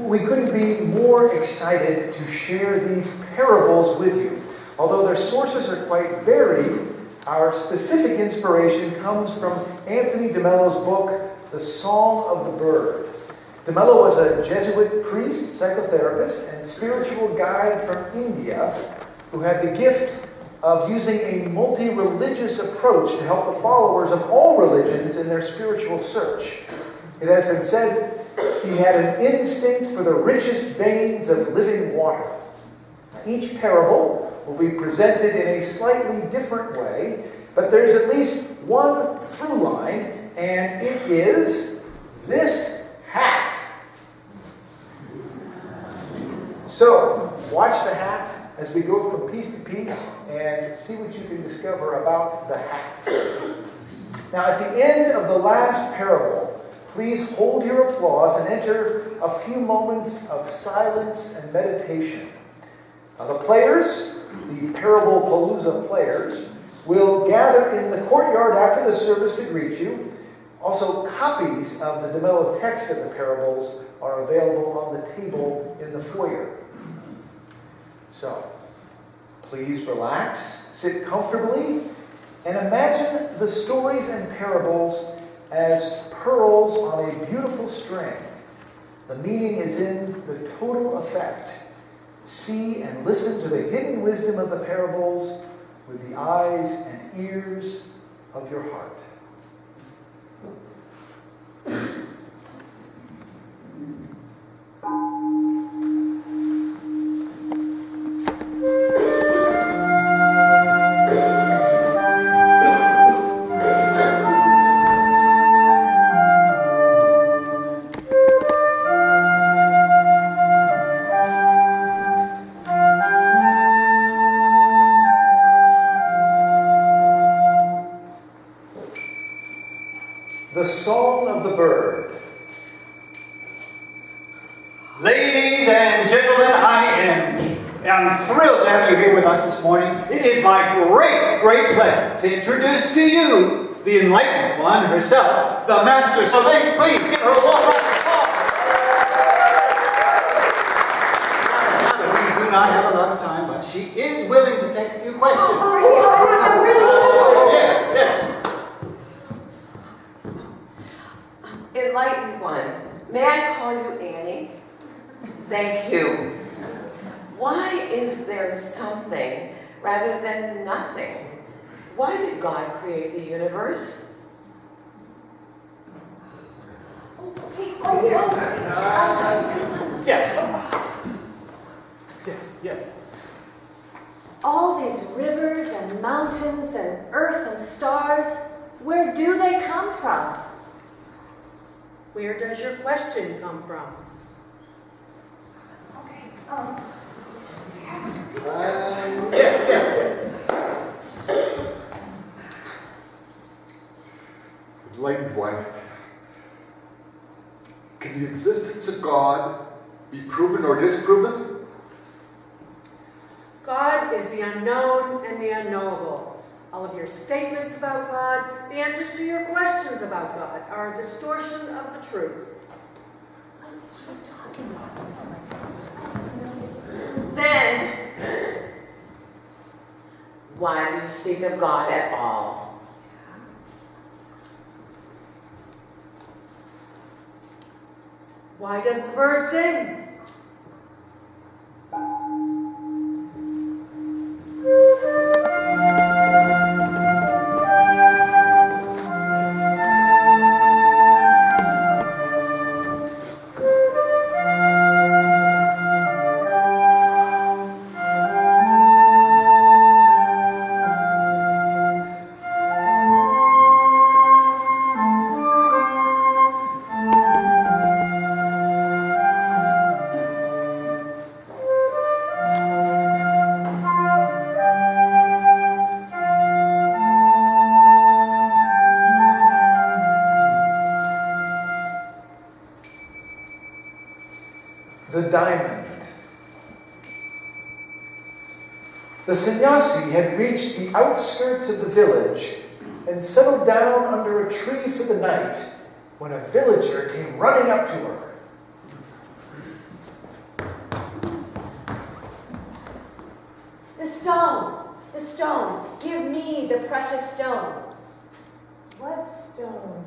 We couldn't be more excited to share these parables with you. Although their sources are quite varied, our specific inspiration comes from Anthony DeMello's book, The Song of the Bird. DeMello was a Jesuit priest, psychotherapist, and spiritual guide from India who had the gift of using a multi-religious approach to help the followers of all religions in their spiritual search. It has been said he had an instinct for the richest veins of living water. Each parable will be presented in a slightly different way, but there's at least one through line, and it is this hat. So, watch the hat as we go from piece to piece and see what you can discover about the hat. Now, at the end of the last parable, please hold your applause and enter a few moments of silence and meditation. Now, the players, the Parable-Palooza players, will gather in the courtyard after the service to greet you. Also, copies of the DeMello text of the parables are available on the table in the foyer. So, please relax, sit comfortably, and imagine the stories and parables as pearls on a beautiful string. The meaning is in the total effect. See and listen to the hidden wisdom of the parables with the eyes and ears of your heart. The Song of the Bird. Ladies and gentlemen, I am thrilled to have you here with us this morning. It is my great pleasure to introduce to you the enlightened one herself, the Master. So ladies, please give her a warm round of applause. We do not have a lot of time, but she is willing to take a few questions. Yes. Enlightened one, may I call you Annie? Thank you. Why is there something rather than nothing? Why did God create the universe? Yes. All these rivers and mountains and earth and stars, where do they come from? Where does your question come from? Yes. Enlightened one, can the existence of God be proven or disproven? God is the unknown and the unknowable. All of your statements about God, the answers to your questions about God, are a distortion of the truth. Then, why do you speak of God at all? Why does the bird sing? The diamond. The sannyasi had reached the outskirts of the village and settled down under a tree for the night when a villager came running up to her. stone! The stone! Give me the precious stone! What stone?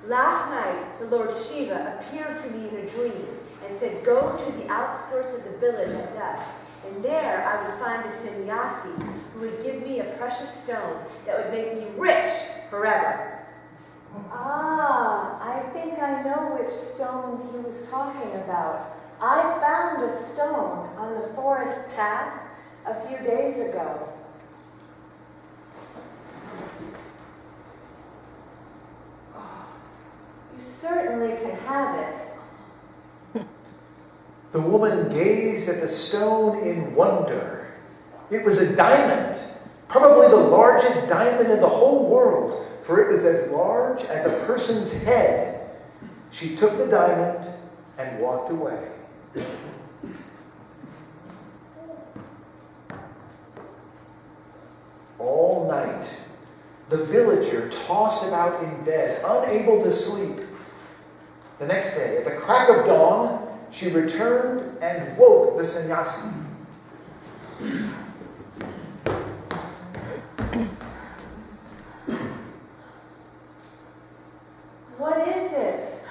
Last night, the Lord Shiva appeared to me in a dream and said, go to the outskirts of the village at dusk, and there I would find a sannyasi who would give me a precious stone that would make me rich forever. Ah, I think I know which stone he was talking about. I found a stone on the forest path a few days ago. Oh, you certainly can have it. The woman gazed at the stone in wonder. It was a diamond, probably the largest diamond in the whole world, for it was as large as a person's head. She took the diamond and walked away. All night, the villager tossed about in bed, unable to sleep. The next day, at the crack of dawn, she returned and woke the sannyasi. What is it?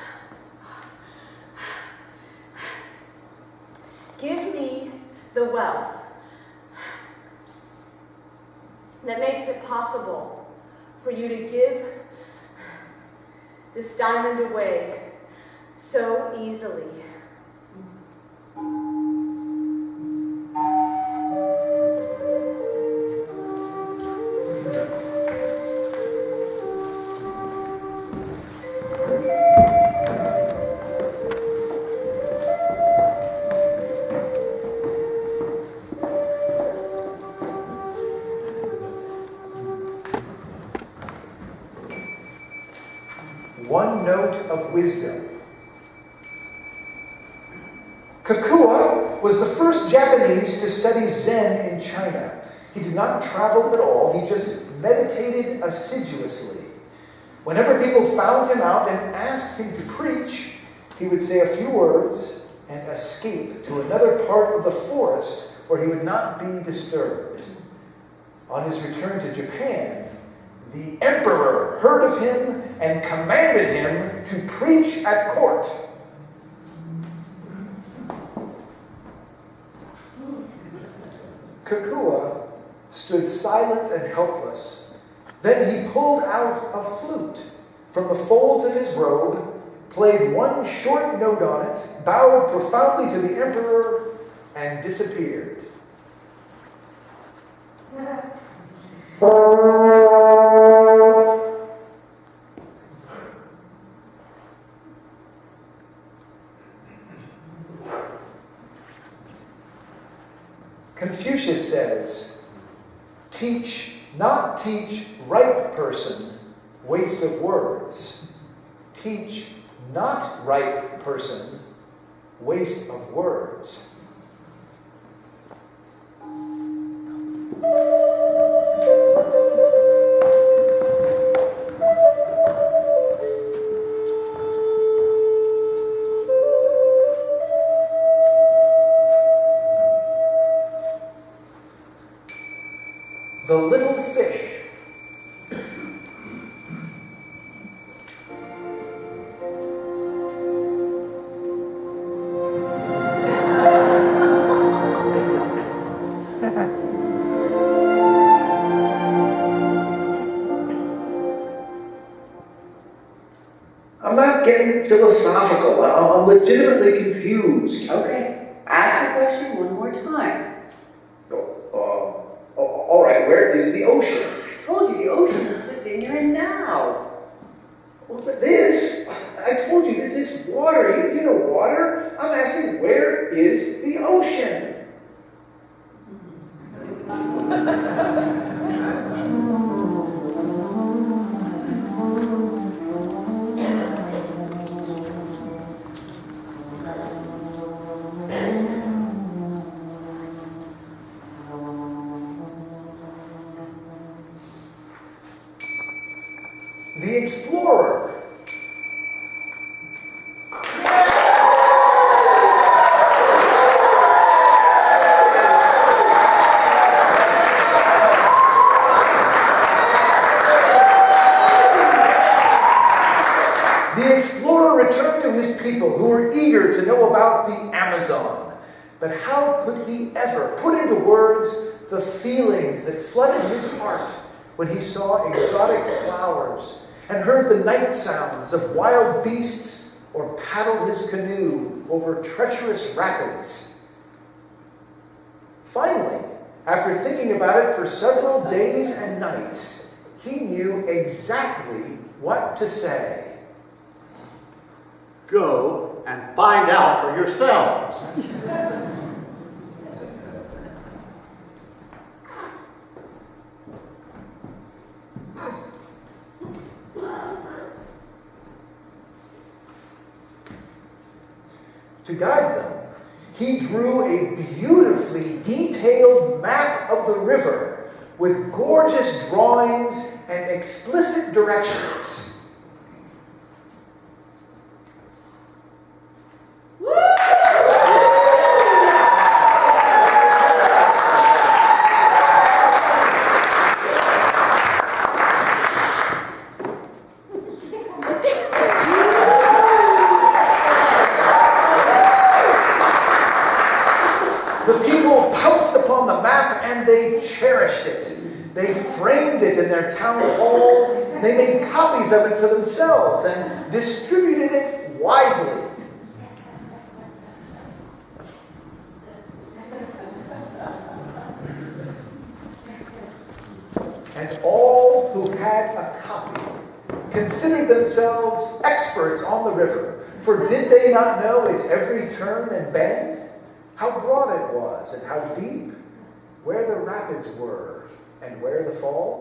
Give me the wealth that makes it possible for you to give this diamond away so easily. One note of wisdom. Kakua was the first Japanese to study Zen in China. He did not travel at all, he just meditated assiduously. Whenever people found him out and asked him to preach, he would say a few words and escape to another part of the forest where he would not be disturbed. On his return to Japan, the emperor heard of him and commanded him to preach at court. Kakua stood silent and helpless. Then he pulled out a flute from the folds of his robe, played one short note on it, bowed profoundly to the emperor, and disappeared. Confucius says, teach, not teach, right person, waste of words. Teach, not right person, waste of words. The little fish. I'm not getting philosophical. I'm legitimately confused. Okay, ask the question one more time. All right, where is the ocean? I told you the ocean is the thing you're in now. Well, but I told you, this is water. You know water. I'm asking, where is the ocean? The explorer. to know about the Amazon. But how could he ever put into words the feelings that flooded his heart when he saw exotic flowers and heard the night sounds of wild beasts or paddled his canoe over treacherous rapids? Finally, after thinking about it for several days and nights, he knew exactly what to say. Go and find out for yourselves. To guide them, he drew a beautifully detailed map of the river with gorgeous drawings and explicit directions. The people pounced upon the map and they cherished it. They framed it in their town hall. They made copies of it for themselves and distributed it widely. And all who had a copy considered themselves experts on the river. For did they not know its every turn and bend? How broad it was and how deep, where the rapids were and where the fall?